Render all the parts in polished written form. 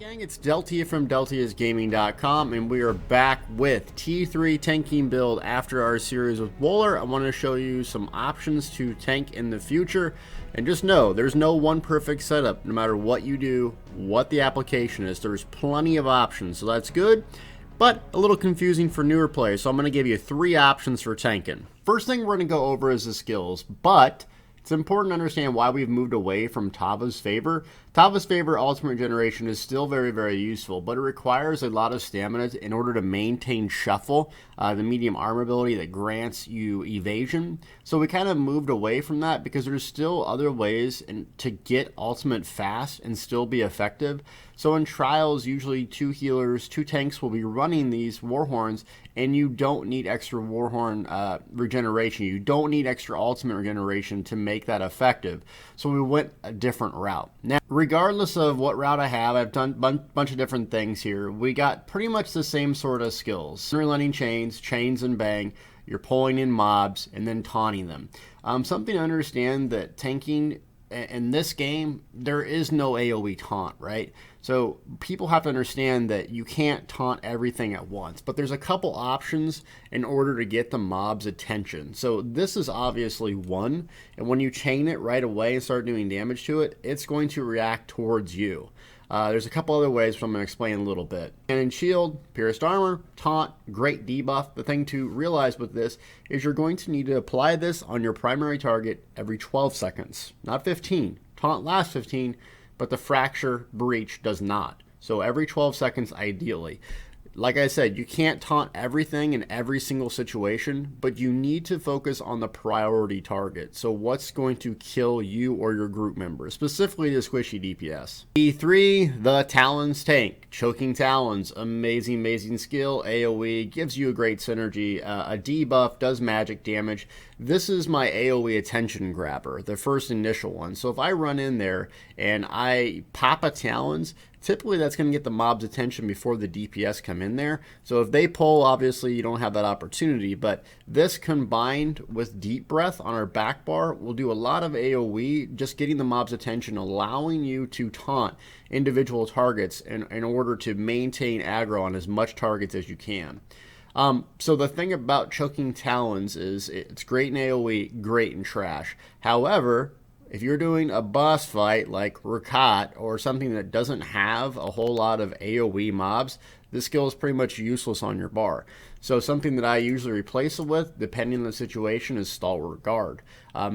Gang, it's Deltia from DeltiasGaming.com, and we are back with T3 tanking build after our series with Wohler. I want to show you some options to tank in the future, and just know there's no one perfect setup. No matter what you do, what the application is, there's plenty of options, so that's good, but a little confusing for newer players. So I'm going to give you 3 options for tanking. First thing we're going to go over is the skills, but it's important to understand why we've moved away from Tava's Favor. Tava's Favor Ultimate Regeneration is still very, very useful, but it requires a lot of stamina in order to maintain Shuffle, the medium armor ability that grants you evasion. So we kind of moved away from that because there's still other ways to get Ultimate fast and still be effective. So in trials, usually 2 healers, 2 tanks will be running these Warhorns, and you don't need extra Warhorn regeneration. You don't need extra Ultimate regeneration to make that effective. So we went a different route. Now, regardless of what route I have, I've done a bunch of different things here. We got pretty much the same sort of skills. Unrelenting chains and bang. You're pulling in mobs and then taunting them. Something to understand that tanking in this game, there is no AoE taunt, right? So people have to understand that you can't taunt everything at once, but there's a couple options in order to get the mob's attention. So this is obviously one, and when you chain it right away and start doing damage to it, it's going to react towards you. There's a couple other ways, which I'm going to explain in a little bit. And shield, pierced armor, taunt, great debuff. The thing to realize with this is you're going to need to apply this on your primary target every 12 seconds, not 15. Taunt lasts 15, but the fracture breach does not. So every 12 seconds ideally. Like I said, you can't taunt everything in every single situation, but you need to focus on the priority target. So what's going to kill you or your group members, specifically the squishy DPS. E3, the Talons tank. Choking Talons, amazing skill. AoE, gives you a great synergy. A debuff, does magic damage. This is my AoE attention grabber, the first initial one. So if I run in there and I pop a Talons, typically that's going to get the mob's attention before the DPS come in there. So if they pull, obviously you don't have that opportunity, but this combined with Deep Breath on our back bar will do a lot of AoE, just getting the mob's attention, allowing you to taunt individual targets in order to maintain aggro on as much targets as you can. So the thing about Choking Talons is it's great in AoE, great in trash. However, if you're doing a boss fight like Rakat or something that doesn't have a whole lot of AoE mobs, this skill is pretty much useless on your bar. So something that I usually replace it with, depending on the situation, is Stalwart Guard.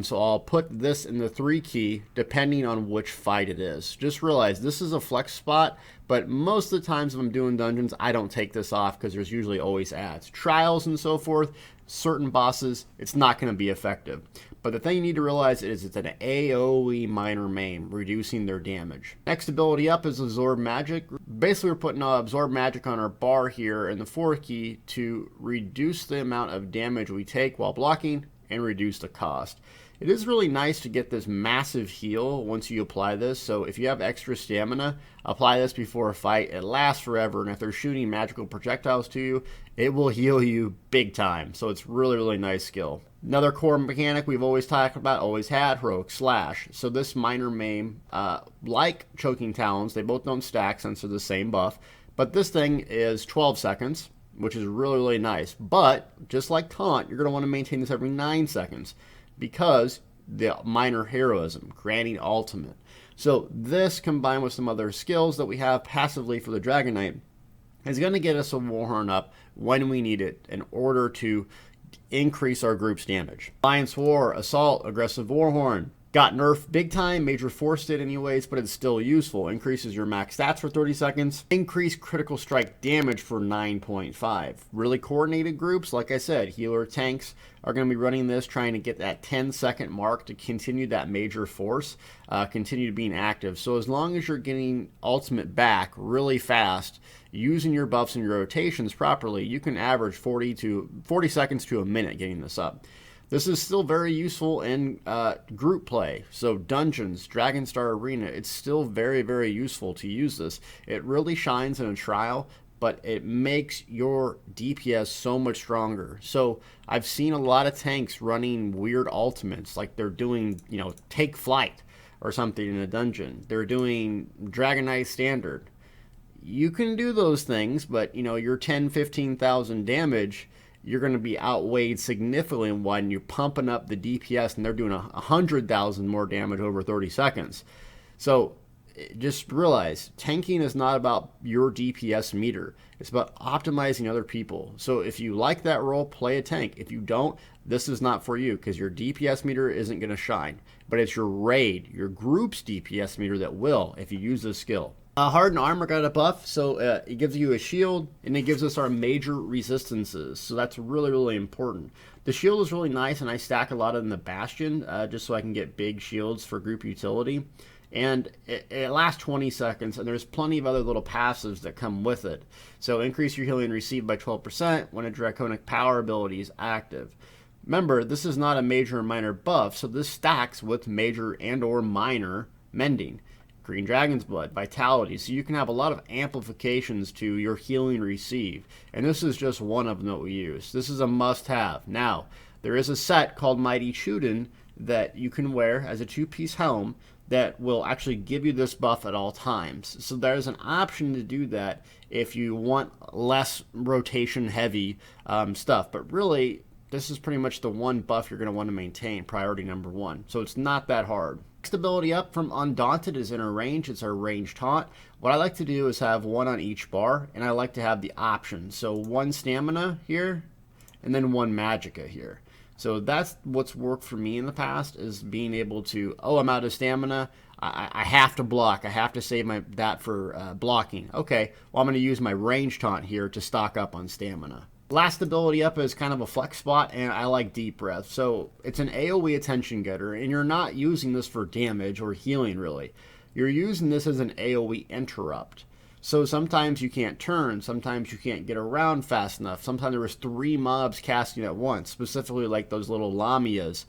So I'll put this in the 3 key depending on which fight it is. Just realize this is a flex spot, but most of the times if I'm doing dungeons, I don't take this off because there's usually always ads. Trials and so forth, certain bosses, it's not going to be effective. But the thing you need to realize is it's an AoE minor main, reducing their damage. Next ability up is Absorb Magic. Basically, we're putting Absorb Magic on our bar here in the 4th key to reduce the amount of damage we take while blocking and reduce the cost. It is really nice to get this massive heal once you apply this. So if you have extra stamina, apply this before a fight. It lasts forever, and if they're shooting magical projectiles to you, it will heal you big time. So it's really nice skill. Another core mechanic we've always talked about, always had, Heroic Slash. So this minor main, like Choking Talons, they both don't stack since they're the same buff. But this thing is 12 seconds, which is really nice. But just like Taunt, you're going to want to maintain this every 9 seconds because the minor heroism, granting ultimate. So this combined with some other skills that we have passively for the Dragonknight is going to get us a Warhorn up when we need it in order to increase our group's damage. Alliance War, Assault, Aggressive Warhorn. Got nerfed big time, Major Force did anyways, but it's still useful. Increases your max stats for 30 seconds. Increase critical strike damage for 9.5. Really coordinated groups, like I said, healer tanks are going to be running this, trying to get that 10-second mark to continue that Major Force, continue being active. So as long as you're getting ultimate back really fast, using your buffs and your rotations properly, you can average 40 seconds to a minute getting this up. This is still very useful in group play. So dungeons, Dragonstar Arena, it's still very useful to use this. It really shines in a trial, but it makes your DPS so much stronger. So I've seen a lot of tanks running weird ultimates, like they're doing, Take Flight or something in a dungeon. They're doing Dragonknight Standard. you can do those things, but you know, your 10, 15,000 damage, you're going to be outweighed significantly when you're pumping up the DPS and they're doing 100,000 more damage over 30 seconds. So just realize tanking is not about your DPS meter. It's about optimizing other people. So if you like that role, play a tank. If you don't, this is not for you because your DPS meter isn't going to shine. But it's your raid, your group's DPS meter that will if you use this skill. Hardened armor got a buff, so it gives you a shield, and it gives us our major resistances. So that's really, really important. The shield is really nice, and I stack a lot in the Bastion just so I can get big shields for group utility. And it lasts 20 seconds, and there's plenty of other little passives that come with it. So increase your healing received by 12% when a Draconic power ability is active. Remember, this is not a major or minor buff, so this stacks with major and or minor mending. Green Dragon's Blood, Vitality, so you can have a lot of amplifications to your healing received. And this is just one of them that we use. This is a must-have. Now, there is a set called Mighty Chuden that you can wear as a 2-piece helm that will actually give you this buff at all times. So there's an option to do that if you want less rotation heavy stuff. But really, this is pretty much the one buff you're going to want to maintain, priority number 1. So it's not that hard. Next ability up from Undaunted is Inner Range. It's our range taunt. What I like to do is have 1 on each bar, and I like to have the option. So 1 stamina here, and then 1 magicka here. So that's what's worked for me in the past, is being able to, oh, I'm out of stamina, I have to block, I have to save that for blocking. Okay, well, I'm going to use my range taunt here to stock up on stamina. Last ability up is kind of a flex spot, and I like Deep Breath. So it's an AoE attention getter, and you're not using this for damage or healing, really. You're using this as an AoE interrupt. So sometimes you can't turn, sometimes you can't get around fast enough. Sometimes there was 3 mobs casting at once, specifically like those little Lamias.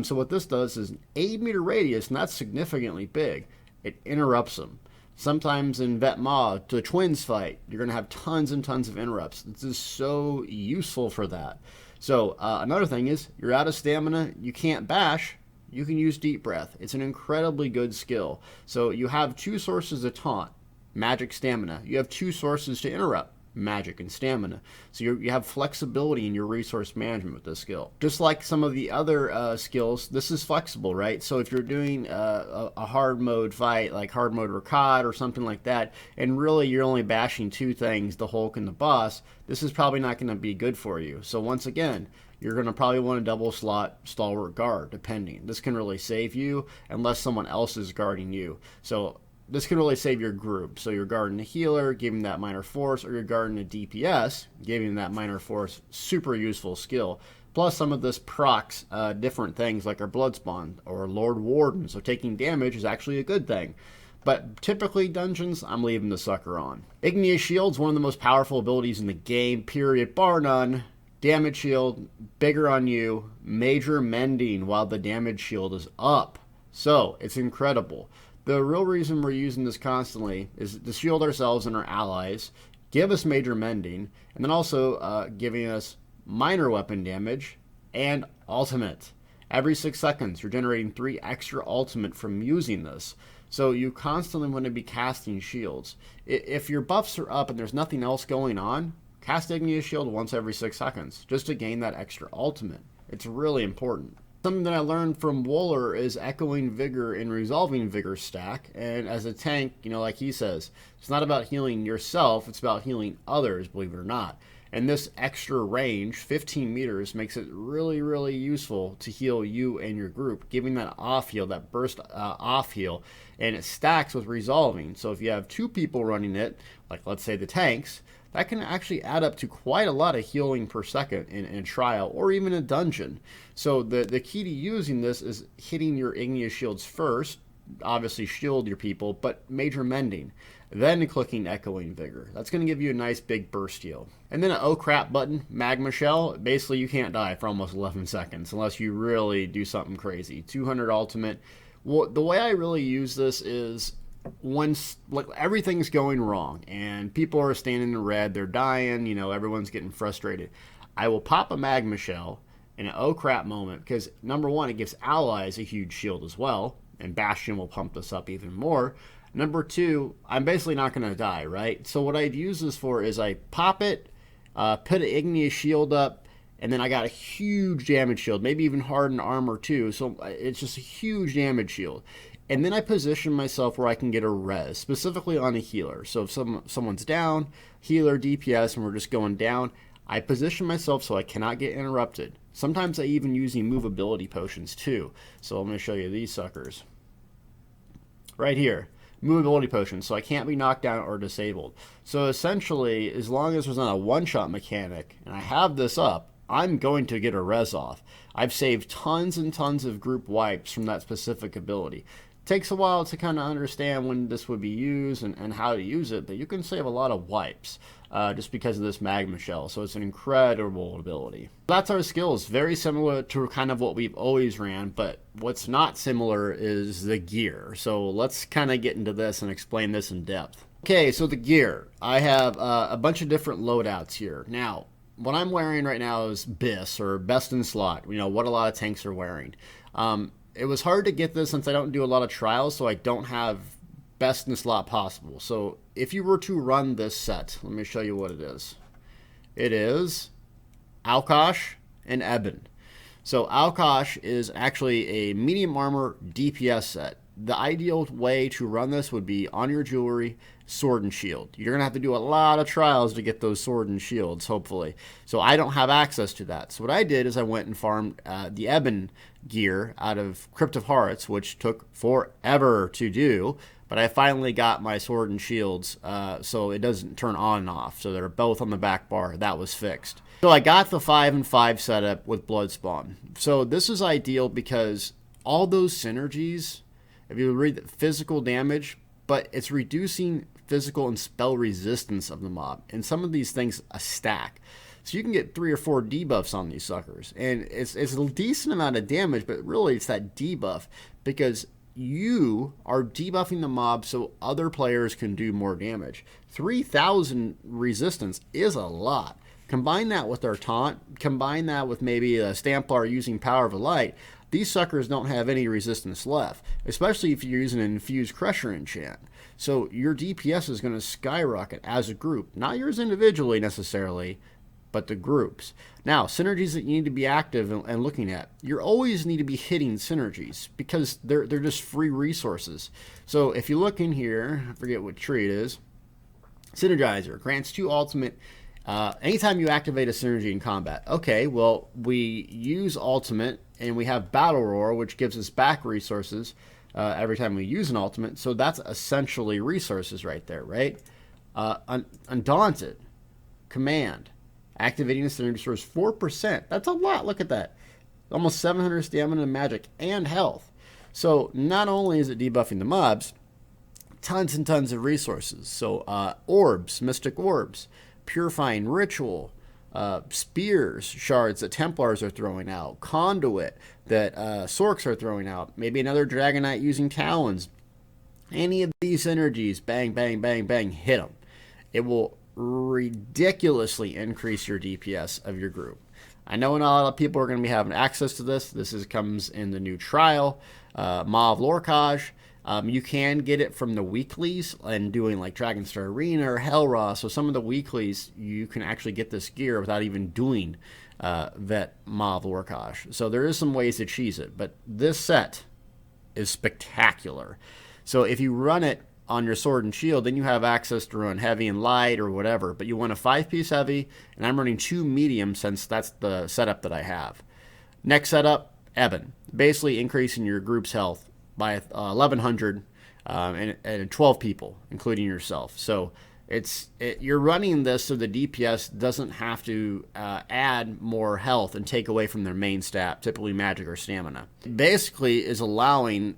So what this does is an 8-meter radius, and that's significantly big. It interrupts them. Sometimes in Vet Ma, the twins fight, you're going to have tons and tons of interrupts. This is so useful for that. So another thing is, you're out of stamina, you can't bash, you can use Deep Breath. It's an incredibly good skill. So you have 2 sources of taunt, magic, stamina. You have 2 sources to interrupt, magic and stamina. So you have flexibility in your resource management with this skill. Just like some of the other skills, this is flexible, right? So if you're doing a hard mode fight, like hard mode Rakad or something like that, and really you're only bashing 2 things, the Hulk and the boss, this is probably not going to be good for you. So once again, you're going to probably want to double slot Stalwart Guard, depending. This can really save you unless someone else is guarding you. So this can really save your group. So you're guarding a healer, giving that minor force, or you're guarding a DPS, giving that minor force. Super useful skill. Plus some of this procs different things like our Bloodspawn or Lord Warden. So taking damage is actually a good thing. But typically dungeons, I'm leaving the sucker on. Igneous Shields, one of the most powerful abilities in the game, period, bar none. Damage shield, bigger on you, major mending while the damage shield is up. So it's incredible. The real reason we're using this constantly is to shield ourselves and our allies, give us major mending, and then also giving us minor weapon damage and ultimate. Every 6 seconds, you're generating 3 extra ultimate from using this. So you constantly want to be casting shields. If your buffs are up and there's nothing else going on, cast Igneous Shield once every 6 seconds just to gain that extra ultimate. It's really important. Something that I learned from Wooler is Echoing Vigor and Resolving Vigor stack. And as a tank, you know, like he says, it's not about healing yourself, it's about healing others, believe it or not. And this extra range, 15 meters, makes it really, really useful to heal you and your group, giving that off heal, that burst off heal. And it stacks with Resolving. So if you have 2 people running it, like let's say the tanks, that can actually add up to quite a lot of healing per second in a trial or even a dungeon. So the key to using this is hitting your Igneous Shields first, obviously shield your people, but major mending. Then clicking Echoing Vigor. That's going to give you a nice big burst heal. And then an oh crap button, Magma Shell. Basically you can't die for almost 11 seconds unless you really do something crazy. 200 ultimate. Well, the way I really use this is once like everything's going wrong and people are standing in red, they're dying, you know, everyone's getting frustrated, I will pop a Magma Shell in an oh crap moment because number 1, it gives allies a huge shield as well, and Bastion will pump this up even more. Number two, I'm basically not going to die, right? So what I'd use this for is I pop it, put an Igneous Shield up, and then I got a huge damage shield, maybe even hardened armor too. So it's just a huge damage shield. And then I position myself where I can get a res, specifically on a healer. So if someone's down, healer, DPS, and we're just going down, I position myself so I cannot get interrupted. Sometimes I even use immovability potions too. So I'm going to show you these suckers. Right here. Movability potions, so I can't be knocked down or disabled. So essentially, as long as there's not a one-shot mechanic, and I have this up, I'm going to get a res off. I've saved tons and tons of group wipes from that specific ability. It takes a while to kind of understand when this would be used and how to use it, but you can save a lot of wipes just because of this magma shell. So it's an incredible ability. That's our skills, very similar to kind of what we've always ran, but what's not similar is the gear. So let's kind of get into this and explain this in depth. Okay, so the gear. I have a bunch of different loadouts here. Now, what I'm wearing right now is BIS, or best in slot, you know, what a lot of tanks are wearing. It was hard to get this since I don't do a lot of trials, so I don't have best in slot possible. So if you were to run this set, let me show you what it is. It is Alkosh and Eben. So Alkosh is actually a medium armor DPS set. The ideal way to run this would be on your jewelry, sword and shield. You're going to have to do a lot of trials to get those sword and shields, hopefully. So I don't have access to that. So what I did is I went and farmed the Eben gear out of Crypt of Hearts, which took forever to do. But I finally got my sword and shields, so it doesn't turn on and off. So they're both on the back bar. That was fixed. So I got the 5 and 5 setup with Bloodspawn. So this is ideal because all those synergies, if you read the physical damage, but it's reducing physical and spell resistance of the mob. And some of these things a stack. So you can get 3 or 4 debuffs on these suckers. And it's a decent amount of damage, but really it's that debuff because you are debuffing the mob so other players can do more damage. 3,000 resistance is a lot. Combine that with our taunt, combine that with maybe a Stamplar using Power of the Light, these suckers don't have any resistance left, especially if you're using an Infused Crusher enchant. So your DPS is going to skyrocket as a group, not yours individually necessarily, but the groups. Now, synergies that you need to be active and looking at. You always need to be hitting synergies because they're just free resources. So if you look in here, I forget what tree it is, Synergizer grants 2 ultimate anytime you activate a synergy in combat. Okay, well, we use ultimate and we have Battle Roar, which gives us back resources every time we use an ultimate. So that's essentially resources right there, right? Undaunted, Command, activating a synergy source 4%. That's a lot. Look at that. Almost 700 stamina, magic, and health. So not only is it debuffing the mobs, tons and tons of resources. So orbs, mystic orbs, purifying ritual, spears, shards that Templars are throwing out, conduit that Sorks are throwing out, maybe another Dragonknight using talons. Any of these energies, bang, bang, bang, bang, hit them. It will ridiculously increase your DPS of your group. I know not a lot of people are going to be having access to this. This comes in the new trial, Mav Lorcage. You can get it from the weeklies and doing like Dragonstar Arena or Hellraw. So some of the weeklies, you can actually get this gear without even doing Vet Mav Lorcage. So there is some ways to cheese it, but this set is spectacular. So if you run it on your sword and shield, then you have access to run heavy and light or whatever. But you want a 5-piece heavy, and I'm running 2 medium since that's the setup that I have. Next setup, Eben. Basically increasing your group's health by 1,100 and 12 people, including yourself. So you're running this so the DPS doesn't have to add more health and take away from their main stat, typically magic or stamina. It basically is allowing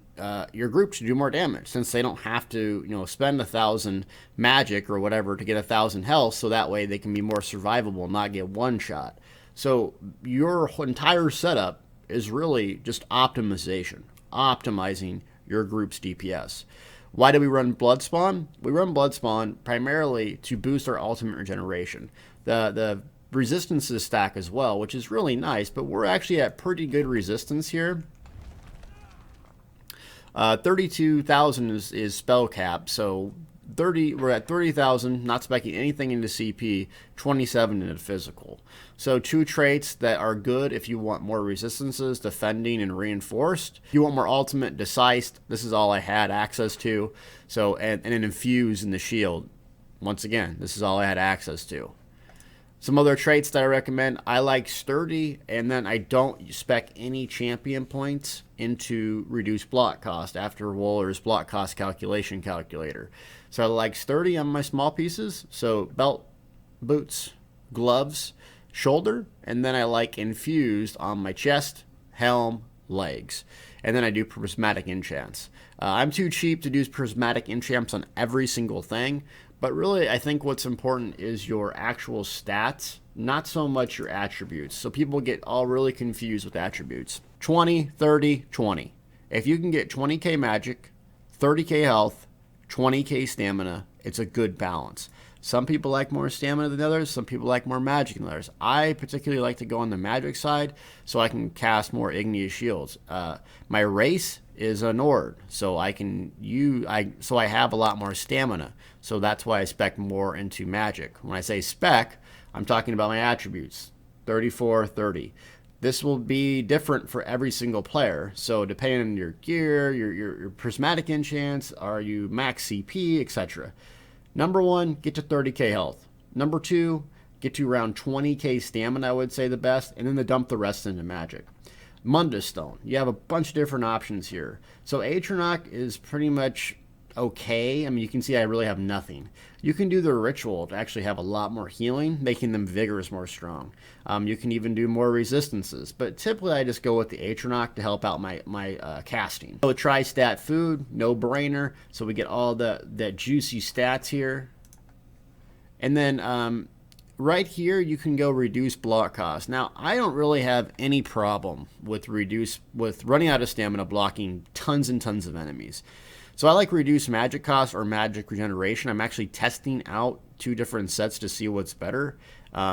your group to do more damage since they don't have to, spend 1,000 magic or whatever to get 1,000 health, so that way they can be more survivable and not get one shot. So your entire setup is really just optimization, optimizing your group's DPS. Why do we run Bloodspawn? We run Bloodspawn primarily to boost our ultimate regeneration. The resistances stack as well, which is really nice, but we're actually at pretty good resistance here. 32,000 is spell cap, so we're at 30,000, not specing anything into CP, 27 into physical. So 2 traits that are good if you want more resistances, defending and reinforced. If you want more ultimate, decised, this is all I had access to. So and an infuse in the shield. Once again, this is all I had access to. Some other traits that I recommend, I like sturdy, and then I don't spec any champion points into reduced block cost after Woller's block cost calculator. So I like sturdy on my small pieces, so belt, boots, gloves, shoulder, and then I like infused on my chest, helm, legs. And then I do prismatic enchants. I'm too cheap to do prismatic enchants on every single thing, but really I think what's important is your actual stats, not so much your attributes. So people get all really confused with attributes. 20, 30, 20. If you can get 20k magic, 30k health, 20k stamina, it's a good balance. Some people like more stamina than others. Some people like more magic than others. I particularly like to go on the magic side so I can cast more Igneous Shields. My race is a Nord, so I have a lot more stamina. So that's why I spec more into magic. When I say spec, I'm talking about my attributes. 34, 30. This will be different for every single player. So depending on your gear, your prismatic enchants, are you max CP, etc. Number 1, get to 30k health. Number 2, get to around 20k stamina, I would say the best, and then dump the rest into magic. Mundus Stone, you have a bunch of different options here. So Atronach is pretty much okay. I mean, you can see I really have nothing. You can do the ritual to actually have a lot more healing, making them vigorous more strong. You can even do more resistances, but typically I just go with the Atronach to help out my casting. So tri-stat food, no brainer. So we get all the juicy stats here. And then right here you can go reduce block cost. Now I don't really have any problem with running out of stamina blocking tons and tons of enemies. So I like reduce magic cost or magic regeneration. I'm actually testing out 2 different sets to see what's better,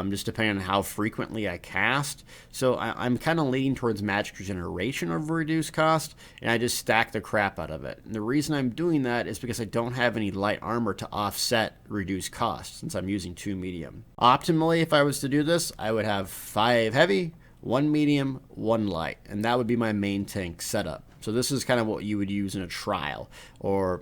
just depending on how frequently I cast. So I'm kind of leaning towards magic regeneration over reduced cost, and I just stack the crap out of it. And the reason I'm doing that is because I don't have any light armor to offset reduced cost, since I'm using 2 medium. Optimally, if I was to do this, I would have 5 heavy, 1 medium, 1 light, and that would be my main tank setup. So this is kind of what you would use in a trial or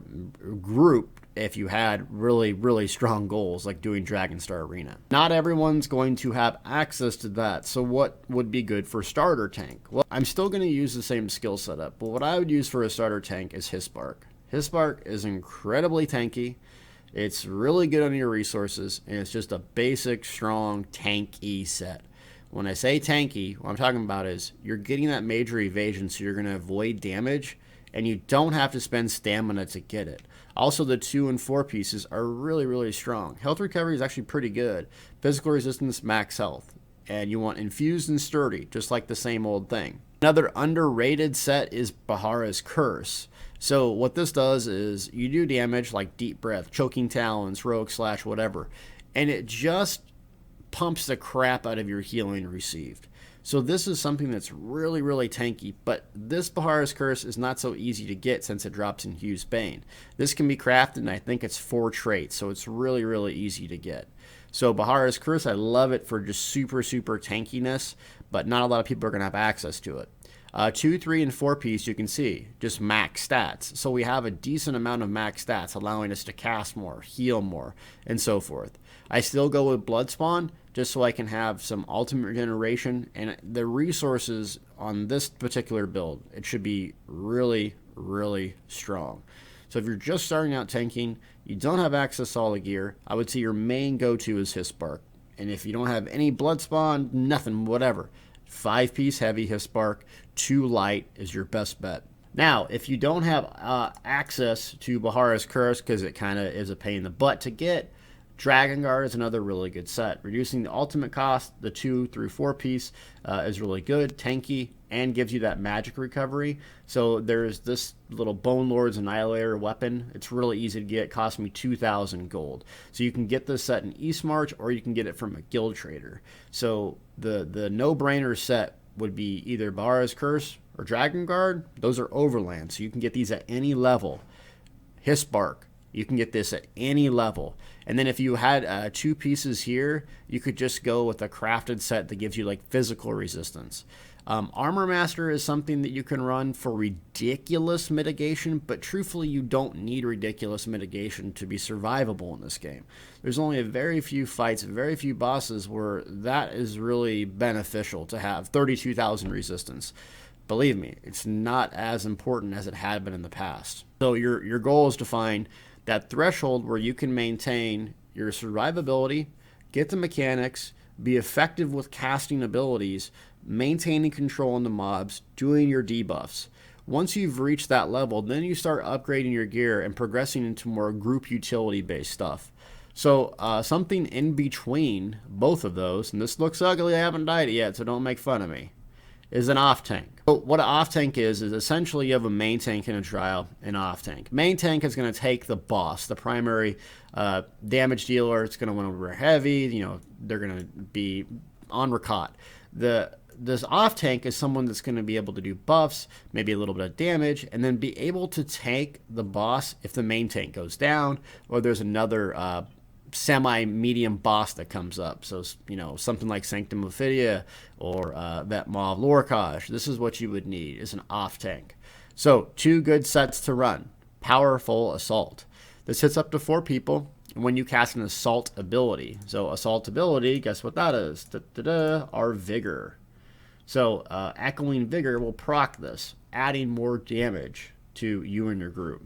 group if you had really, really strong goals like doing Dragonstar Arena. Not everyone's going to have access to that, so what would be good for starter tank? Well, I'm still going to use the same skill setup, but what I would use for a starter tank is Hisbark. Hisbark is incredibly tanky. It's really good on your resources, and it's just a basic, strong, tanky set. When I say tanky, what I'm talking about is you're getting that major evasion, so you're going to avoid damage, and you don't have to spend stamina to get it. Also, the 2 and 4 pieces are really, really strong. Health recovery is actually pretty good. Physical resistance, max health. And you want infused and sturdy, just like the same old thing. Another underrated set is Bahara's Curse. So what this does is you do damage like Deep Breath, Choking Talons, Rogue Slash, whatever, and it just pumps the crap out of your healing received. So this is something that's really, really tanky, but this Bahara's Curse is not so easy to get since it drops in Hugh's Bane. This can be crafted, and I think it's 4 traits, so it's really, really easy to get. So Bahara's Curse, I love it for just super, super tankiness, but not a lot of people are going to have access to it. 2, 3, and 4 piece, you can see, just max stats. So we have a decent amount of max stats, allowing us to cast more, heal more, and so forth. I still go with Bloodspawn, just so I can have some ultimate regeneration, and the resources on this particular build, it should be really, really strong. So if you're just starting out tanking, you don't have access to all the gear, I would say your main go-to is Hisbark. And if you don't have any Bloodspawn, nothing, whatever, 5-piece heavy Hisbark, 2 light is your best bet. Now, if you don't have access to Bahara's Curse, because it kind of is a pain in the butt to get, Dragon Guard is another really good set. Reducing the ultimate cost, the 2 through 4 piece is really good, tanky, and gives you that magic recovery. So there's this little Bone Lord's Annihilator weapon. It's really easy to get. It cost me 2,000 gold. So you can get this set in Eastmarch, or you can get it from a guild trader. So the no-brainer set would be either Bahara's Curse or Dragon Guard, those are overland, so you can get these at any level. Hisbark, you can get this at any level. And then if you had 2 pieces here, you could just go with a crafted set that gives you like physical resistance. Armor Master is something that you can run for ridiculous mitigation, but truthfully you don't need ridiculous mitigation to be survivable in this game. There's only a very few fights, very few bosses where that is really beneficial to have 32,000 resistance. Believe me, it's not as important as it had been in the past. So your goal is to find that threshold where you can maintain your survivability, get the mechanics, be effective with casting abilities, maintaining control on the mobs, doing your debuffs. Once you've reached that level, then you start upgrading your gear and progressing into more group utility based stuff. So something in between both of those, and this looks ugly, I haven't dyed it yet, so don't make fun of me, is an off tank. So what an off tank is essentially you have a main tank in a trial, an off tank. Main tank is going to take the boss, the primary damage dealer. It's going to win over heavy, you know, they're going to be on Rakat. This off tank is someone that's going to be able to do buffs, maybe a little bit of damage, and then be able to tank the boss if the main tank goes down or there's another semi-medium boss that comes up. So, you know, something like Sanctum Ophidia or that Maw Lorcash. This is what you would need, is an off tank. So 2 good sets to run. Powerful Assault. This hits up to 4 people when you cast an Assault ability. So Assault ability, guess what that is? Our Vigor. So Echoing Vigor will proc this, adding more damage to you and your group.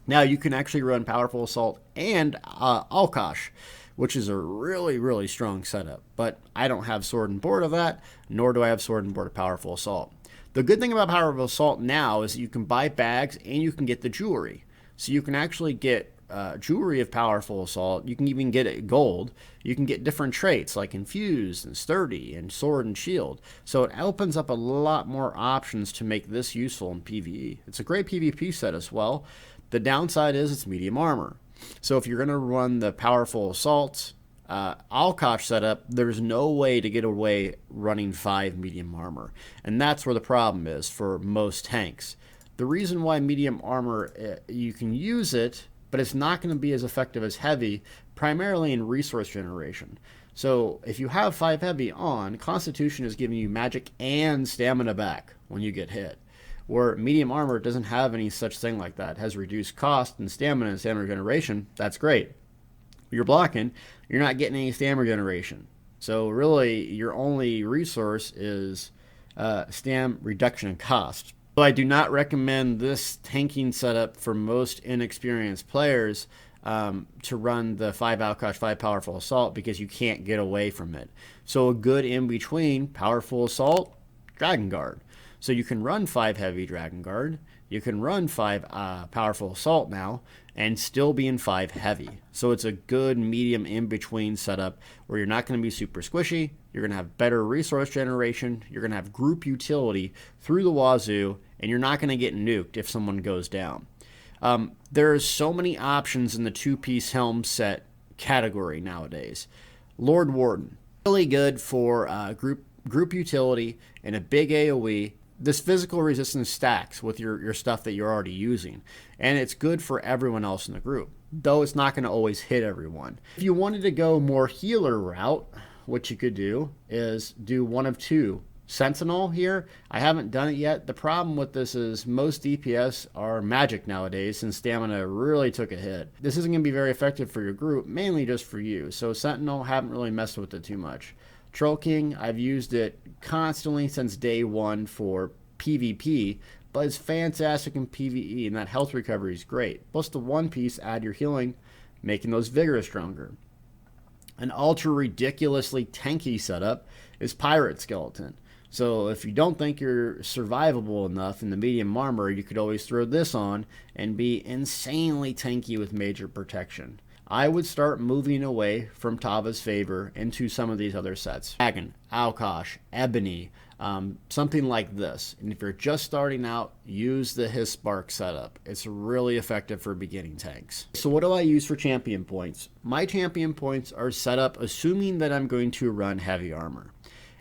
Now you can actually run Powerful Assault and Alkash, which is a really, really strong setup. But I don't have Sword and Board of that, nor do I have Sword and Board of Powerful Assault. The good thing about Powerful Assault now is that you can buy bags and you can get the jewelry. So you can actually get jewelry of Powerful Assault. You can even get it gold. You can get different traits like Infused and Sturdy and Sword and Shield. So it opens up a lot more options to make this useful in PvE. It's a great PvP set as well. The downside is it's medium armor. So if you're going to run the Powerful Assault Alkash setup, there's no way to get away running 5 medium armor. And that's where the problem is for most tanks. The reason why medium armor, you can use it, but it's not going to be as effective as heavy, primarily in resource generation. So if you have 5 heavy on, Constitution is giving you magic and stamina back when you get hit. Where medium armor doesn't have any such thing like that. It has reduced cost and stamina generation. That's great. You're blocking, you're not getting any stamina generation. So really, your only resource is stam reduction in cost. So I do not recommend this tanking setup for most inexperienced players to run the 5 Alkash, 5 Powerful Assault, because you can't get away from it. So a good in-between, Powerful Assault, Dragon Guard. So you can run 5 heavy Dragon Guard, you can run 5 Powerful Assault now, and still be in 5 heavy. So it's a good medium in-between setup where you're not going to be super squishy, you're going to have better resource generation, you're going to have group utility through the wazoo, and you're not going to get nuked if someone goes down. There's so many options in the 2-piece helm set category nowadays. Lord Warden, really good for group utility and a big AoE. This physical resistance stacks with your stuff that you're already using, and it's good for everyone else in the group, though it's not going to always hit everyone. If you wanted to go more healer route, what you could do is do one of 2. Sentinel here, I haven't done it yet. The problem with this is most DPS are magic nowadays, since stamina really took a hit. This isn't going to be very effective for your group, mainly just for you. So Sentinel, haven't really messed with it too much. Troll King, I've used it constantly since day 1 for PvP, but it's fantastic in PvE, and that health recovery is great. Plus the 1-piece, add your healing, making those vigor stronger. An ultra ridiculously tanky setup is Pirate Skeleton. So if you don't think you're survivable enough in the medium armor, you could always throw this on and be insanely tanky with major protection. I would start moving away from Tava's favor into some of these other sets. Dragon, Alkash, Ebony, something like this. And if you're just starting out, use the Hisbark setup. It's really effective for beginning tanks. So what do I use for champion points? My champion points are set up assuming that I'm going to run heavy armor.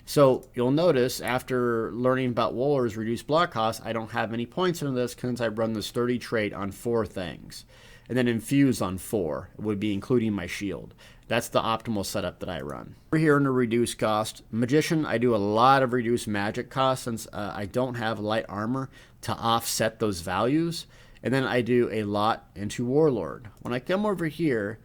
So you'll notice after learning about Woller's reduced block cost, I don't have any points on this because I run the sturdy trait on 4 things. And then infuse on 4 would be including my shield. That's the optimal setup that I run. Over here in the reduced cost, Magician, I do a lot of reduced magic costs since I don't have light armor to offset those values. And then I do a lot into Warlord. When I come over here,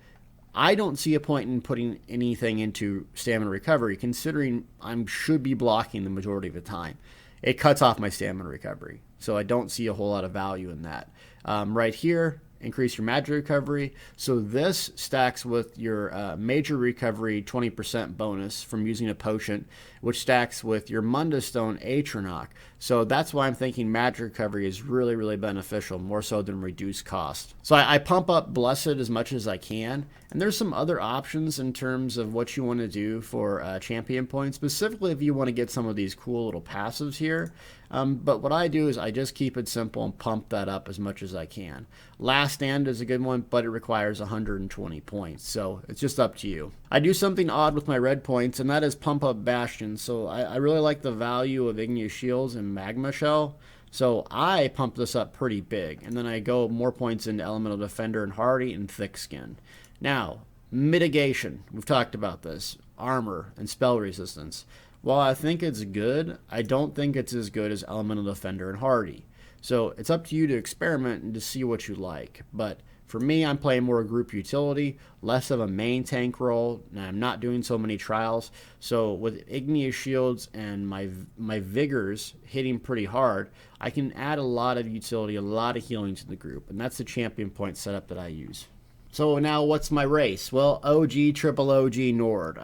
I don't see a point in putting anything into stamina recovery, considering I should be blocking the majority of the time. It cuts off my stamina recovery, so I don't see a whole lot of value in that. Right here, increase your magic recovery. So this stacks with your major recovery 20% bonus from using a potion, which stacks with your Munda Stone Atronach. So that's why I'm thinking magic recovery is really, really beneficial, more so than reduced cost. So I pump up Blessed as much as I can. And there's some other options in terms of what you want to do for champion points, specifically if you want to get some of these cool little passives here. But what I do is I just keep it simple and pump that up as much as I can. Last Stand is a good one, but it requires 120 points, so it's just up to you. I do something odd with my red points, and that is pump up Bastion. So I really like the value of Igneous Shields and Magma Shell, so I pump this up pretty big, and then I go more points into Elemental Defender and Hardy and Thick Skin. Now, Mitigation, we've talked about this, armor and spell resistance. While I think it's good, I don't think it's as good as Elemental Defender and Hardy. So it's up to you to experiment and to see what you like. But for me, I'm playing more group utility, less of a main tank role, and I'm not doing so many trials. So with Igneous Shields and my Vigors hitting pretty hard, I can add a lot of utility, a lot of healing to the group. And that's the champion point setup that I use. So now what's my race? Well, OG, Triple OG, Nord.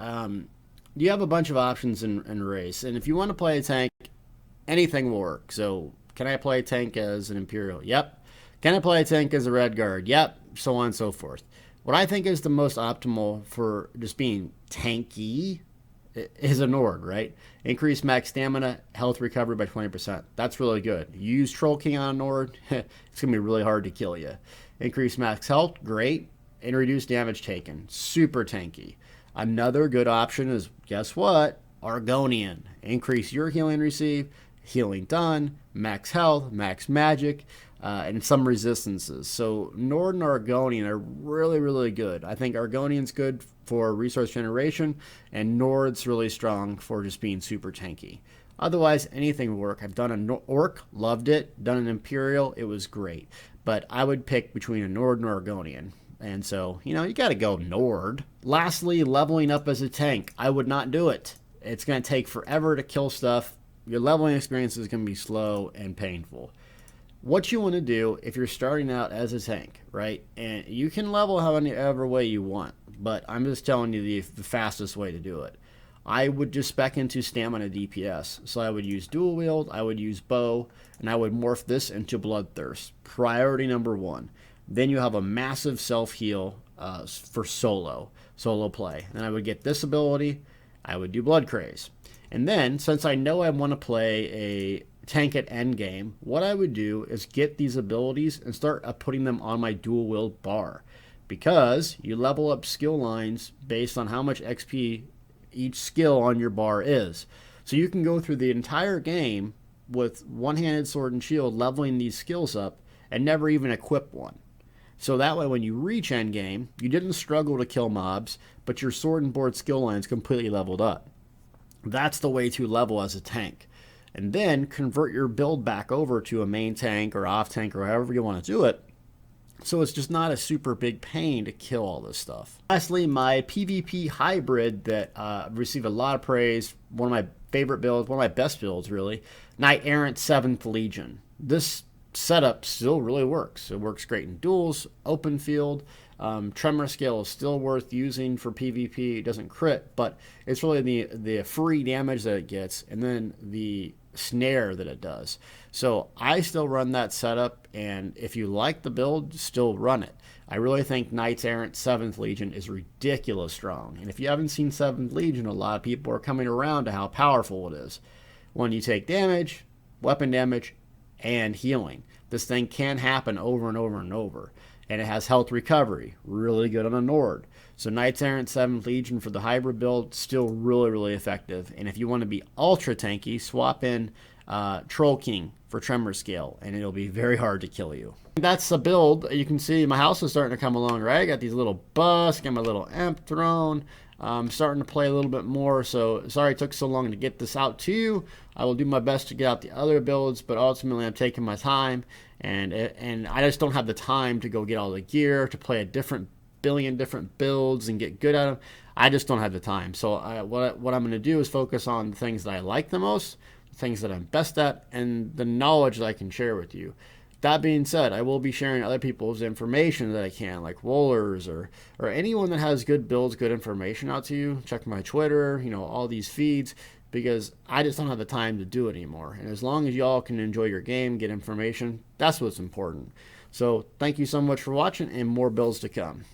You have a bunch of options in race. And if you want to play a tank, anything will work. So can I play a tank as an Imperial? Yep. Can I play a tank as a Red Guard? Yep. So on and so forth. What I think is the most optimal for just being tanky is a Nord, right? Increase max stamina, health recovery by 20%. That's really good. Use Troll King on a Nord, it's going to be really hard to kill you. Increase max health, great. And reduce damage taken, super tanky. Another good option is, guess what? Argonian. Increase your healing received, healing done, max health, max magic, and some resistances. So Nord and Argonian are really, really good. I think Argonian's good for resource generation, and Nord's really strong for just being super tanky. Otherwise, anything will work. I've done an Orc, loved it. Done an Imperial, it was great. But I would pick between a Nord and Argonian. And so, you got to go Nord. Lastly, leveling up as a tank. I would not do it. It's going to take forever to kill stuff. Your leveling experience is going to be slow and painful. What you want to do if you're starting out as a tank, right? And you can level however way you want, but I'm just telling you the fastest way to do it. I would just spec into stamina DPS. So I would use dual wield, I would use bow, and I would morph this into Bloodthirst. Priority number 1. Then you have a massive self-heal for solo play. Then I would get this ability. I would do Blood Craze. And then, since I know I want to play a tank at endgame, what I would do is get these abilities and start putting them on my dual wield bar. Because you level up skill lines based on how much XP each skill on your bar is. So you can go through the entire game with one-handed sword and shield leveling these skills up and never even equip one. So that way when you reach endgame, you didn't struggle to kill mobs, but your sword and board skill lines completely leveled up. That's the way to level as a tank. And then convert your build back over to a main tank or off tank or however you want to do it. So it's just not a super big pain to kill all this stuff. Lastly, my PvP hybrid that received a lot of praise, one of my favorite builds, one of my best builds really, Knight Errant 7th Legion. This setup still really works. It works great in duels, open field. Tremor scale is still worth using for PvP. It doesn't crit, but it's really the free damage that it gets and then the snare that it does. So I still run that setup, and if you like the build, still run it. I really think Knights Errant 7th Legion is ridiculous strong. And if you haven't seen 7th Legion, a lot of people are coming around to how powerful it is. When you take damage, weapon damage, and healing. This thing can happen over and over and over. and it has health recovery, really good on a Nord. So Knights Errant 7th Legion for the hybrid build, still really effective. And if you want to be ultra tanky, swap in Troll King for Tremor Scale, and it'll be very hard to kill you. That's a build. You can see my house is starting to come along, right? I got these little busts, got my little Imp throne. I'm starting to play a little bit more, so sorry it took so long to get this out to you. I will do my best to get out the other builds, but ultimately I'm taking my time, and I just don't have the time to go get all the gear, to play a billion different builds and get good at them. I just don't have the time. So what I'm going to do is focus on the things that I like the most, the things that I'm best at, and the knowledge that I can share with you. That being said, I will be sharing other people's information that I can, like Wohlers or anyone that has good builds, good information out to you. Check my Twitter, all these feeds, because I just don't have the time to do it anymore. And as long as y'all can enjoy your game, get information, that's what's important. So thank you so much for watching, and more builds to come.